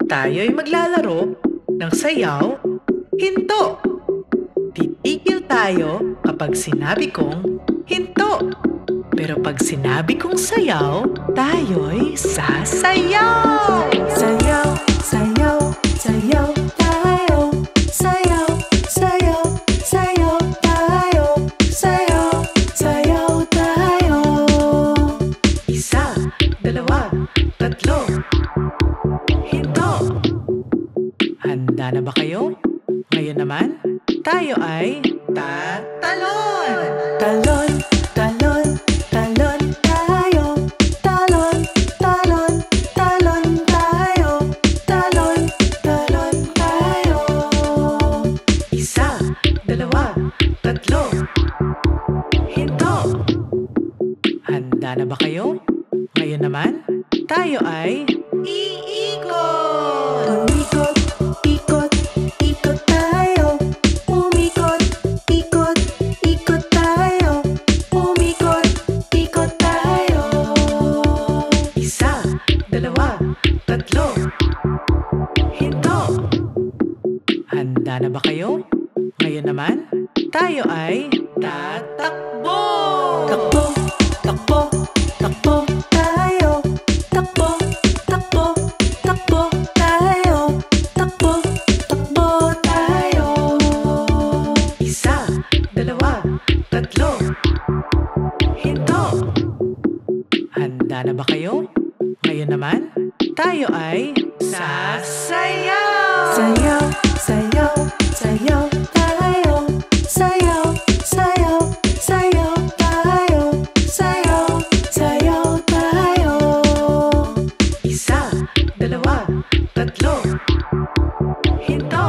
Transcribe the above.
Tayo'y maglalaro ng sayaw, hinto. Titigil tayo kapag sinabi kong hinto. Pero pag sinabi kong sayaw, tayo'y sasayaw! Sayaw, sayaw, sayaw tayo. Sayaw, sayaw, sayaw tayo. Sayaw, sayaw tayo. Isa, dalawa, tatlo. Hinto! Handa na ba kayo? Ngayon naman, tayo ay tatalon! Talon, talon, talon tayo. Talon, talon, talon tayo. Talon, talon tayo. Isa, dalawa, tatlo. Hinto! Handa na ba kayo? Ngayon naman, tayo ay iikot! Umikot, ikot, ikot tayo. Umikot, ikot, ikot tayo. Umikot, ikot tayo. Isa, dalawa, tatlo. Hinto! Handa na ba kayo? Ngayon naman, tayo ay tatakbo! Takbo, takbo, takbo tayo. Takbo, takbo, takbo tayo. Takbo, takbo tayo. Isa, dalawa, tatlo. Hinto! Handa na ba kayo? Ngayon naman, tayo ay sasayaw! Sayaw, sayaw, sayaw tayo. Sayaw, sayaw, sayaw tayo. Sayaw, sayaw tayo. Isa, dalawa, tatlo. Hinto!